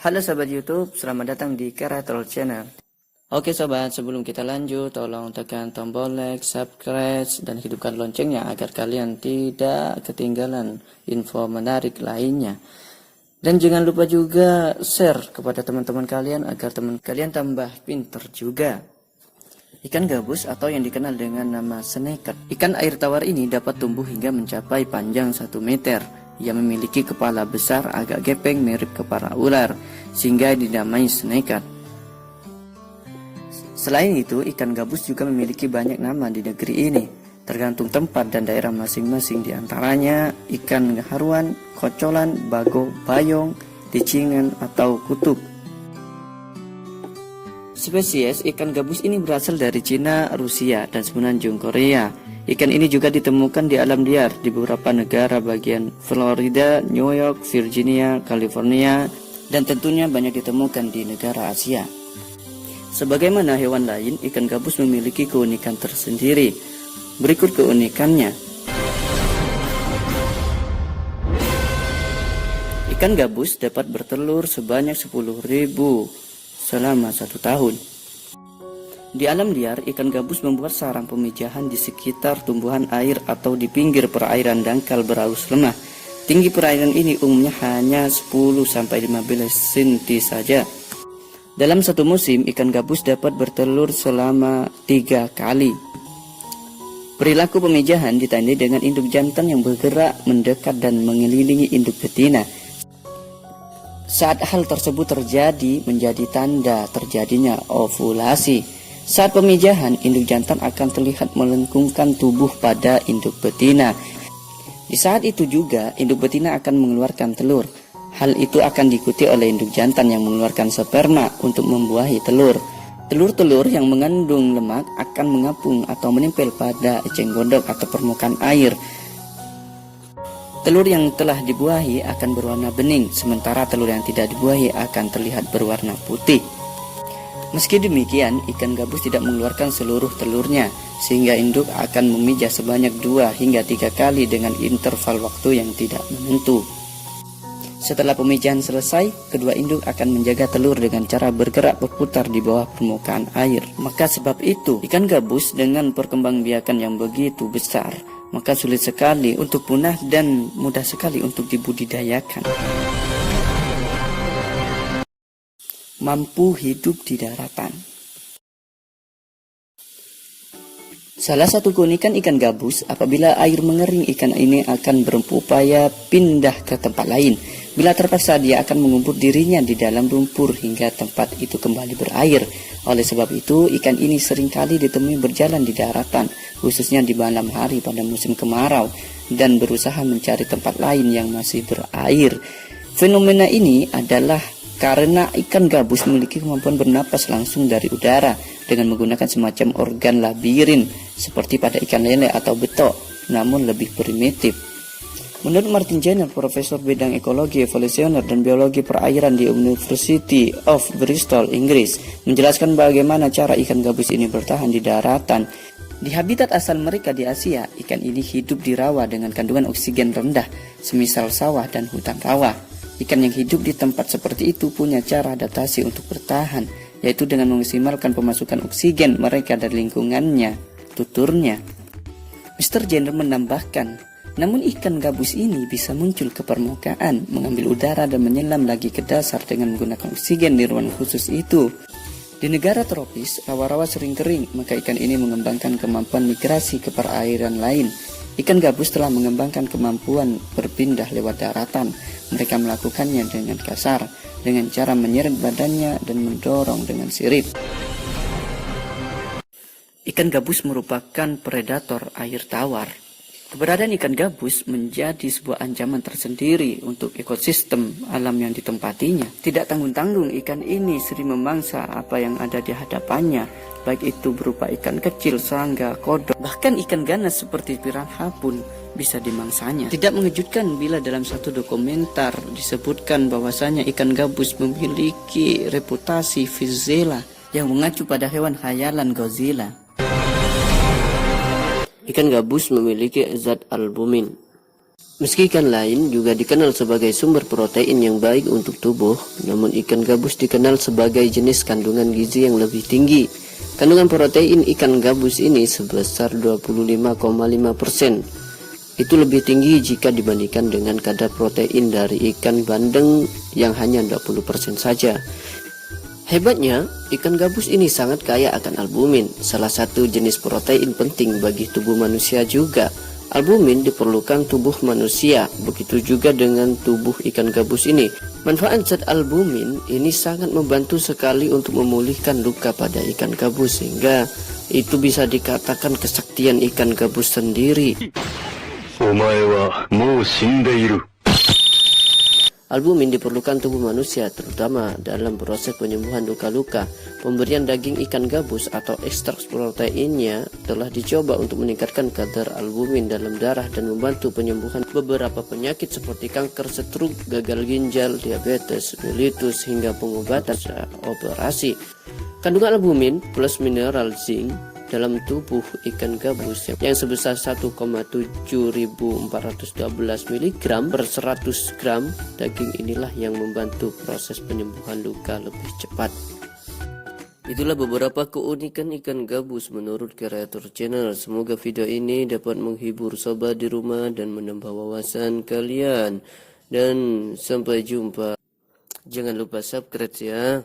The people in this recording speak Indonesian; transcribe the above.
Halo Sobat YouTube, selamat datang di Kreator Channel. Oke sobat, sebelum kita lanjut, tolong tekan tombol like, subscribe, dan hidupkan loncengnya agar kalian tidak ketinggalan info menarik lainnya. Dan jangan lupa juga share kepada teman-teman kalian agar teman kalian tambah pinter juga. Ikan gabus atau yang dikenal dengan nama sneker. Ikan air tawar ini dapat tumbuh hingga mencapai panjang 1 meter. Ia memiliki kepala besar agak gepeng mirip kepala ular, sehingga dinamai sneker. Selain itu, ikan gabus juga memiliki banyak nama di negeri ini, tergantung tempat dan daerah masing-masing, di antaranya ikan haruan, kocolan, bago, bayong, ticingan, atau kutuk. Spesies ikan gabus ini berasal dari Cina, Rusia, dan semenanjung Korea. Ikan ini juga ditemukan di alam liar di beberapa negara bagian Florida, New York, Virginia, California, dan tentunya banyak ditemukan di negara Asia. Sebagaimana hewan lain, ikan gabus memiliki keunikan tersendiri. Berikut keunikannya. Ikan gabus dapat bertelur sebanyak 10.000 selama 1 tahun. Di alam liar, ikan gabus membuat sarang pemijahan di sekitar tumbuhan air atau di pinggir perairan dangkal berarus lemah. Tinggi perairan ini umumnya hanya 10-15 cm saja. Dalam satu musim, ikan gabus dapat bertelur selama 3 kali. Perilaku pemijahan ditandai dengan induk jantan yang bergerak mendekat dan mengelilingi induk betina. Saat hal tersebut terjadi, menjadi tanda terjadinya ovulasi. Saat pemijahan, induk jantan akan terlihat melengkungkan tubuh pada induk betina. Di saat itu juga, induk betina akan mengeluarkan telur. Hal itu akan diikuti oleh induk jantan yang mengeluarkan sperma untuk membuahi telur. Telur-telur yang mengandung lemak akan mengapung atau menempel pada eceng gondok atau permukaan air. Telur yang telah dibuahi akan berwarna bening, sementara telur yang tidak dibuahi akan terlihat berwarna putih. Meski demikian, ikan gabus tidak mengeluarkan seluruh telurnya, sehingga induk akan memijah sebanyak 2 hingga 3 kali dengan interval waktu yang tidak menentu. Setelah pemijahan selesai, kedua induk akan menjaga telur dengan cara bergerak berputar di bawah permukaan air. Maka sebab itu, ikan gabus dengan perkembangbiakan yang begitu besar, maka sulit sekali untuk punah dan mudah sekali untuk dibudidayakan. Mampu hidup di daratan. Salah satu keunikan ikan gabus, apabila air mengering, ikan ini akan berupaya pindah ke tempat lain. Bila terpaksa, dia akan mengumpul dirinya di dalam lumpur hingga tempat itu kembali berair. Oleh sebab itu, ikan ini seringkali ditemui berjalan di daratan, khususnya di malam hari pada musim kemarau, dan berusaha mencari tempat lain yang masih berair. Fenomena ini adalah karena ikan gabus memiliki kemampuan bernapas langsung dari udara dengan menggunakan semacam organ labirin seperti pada ikan lele atau betok, namun lebih primitif. Menurut Martin Jenner, profesor bidang ekologi evolusioner dan biologi perairan di University of Bristol, Inggris, menjelaskan bagaimana cara ikan gabus ini bertahan di daratan. Di habitat asal mereka di Asia, ikan ini hidup di rawa dengan kandungan oksigen rendah, semisal sawah dan hutan rawa. Ikan yang hidup di tempat seperti itu punya cara adaptasi untuk bertahan, yaitu dengan memaksimalkan pemasukan oksigen mereka dari lingkungannya, tuturnya. Mr. Jenner menambahkan, namun ikan gabus ini bisa muncul ke permukaan, mengambil udara dan menyelam lagi ke dasar dengan menggunakan oksigen di ruang khusus itu. Di negara tropis, rawa-rawa sering kering, maka ikan ini mengembangkan kemampuan migrasi ke perairan lain. Ikan gabus telah mengembangkan kemampuan berpindah lewat daratan. Mereka melakukannya dengan kasar, dengan cara menyeret badannya dan mendorong dengan sirip. Ikan gabus merupakan predator air tawar. Keberadaan ikan gabus menjadi sebuah ancaman tersendiri untuk ekosistem alam yang ditempatinya. Tidak tanggung-tanggung, ikan ini sering memangsa apa yang ada di hadapannya, baik itu berupa ikan kecil, serangga, kodok, bahkan ikan ganas seperti piranha pun bisa dimangsanya. Tidak mengejutkan bila dalam satu dokumenter disebutkan bahwasanya ikan gabus memiliki reputasi Vizela yang mengacu pada hewan khayalan Godzilla. Ikan gabus memiliki zat albumin. Meski ikan lain juga dikenal sebagai sumber protein yang baik untuk tubuh, namun ikan gabus dikenal sebagai jenis kandungan gizi yang lebih tinggi. Kandungan protein ikan gabus ini sebesar 25,5%. Itu lebih tinggi jika dibandingkan dengan kadar protein dari ikan bandeng yang hanya 20% saja. Hebatnya, ikan gabus ini sangat kaya akan albumin, salah satu jenis protein penting bagi tubuh manusia juga. Albumin diperlukan tubuh manusia, begitu juga dengan tubuh ikan gabus ini. Manfaat zat albumin ini sangat membantu sekali untuk memulihkan luka pada ikan gabus, sehingga itu bisa dikatakan kesaktian ikan gabus sendiri. Albumin diperlukan tubuh manusia, terutama dalam proses penyembuhan luka-luka. Pemberian daging ikan gabus atau ekstrak proteinnya telah dicoba untuk meningkatkan kadar albumin dalam darah dan membantu penyembuhan beberapa penyakit seperti kanker, stroke, gagal ginjal, diabetes, mellitus, hingga pengobatan operasi. Kandungan albumin plus mineral zinc dalam tubuh ikan gabus yang sebesar 1,7412 mg per 100 gram daging inilah yang membantu proses penyembuhan luka lebih cepat. Itulah beberapa keunikan ikan gabus menurut kreator channel. Semoga video ini dapat menghibur sobat di rumah dan menambah wawasan kalian. Dan sampai jumpa. Jangan lupa subscribe ya.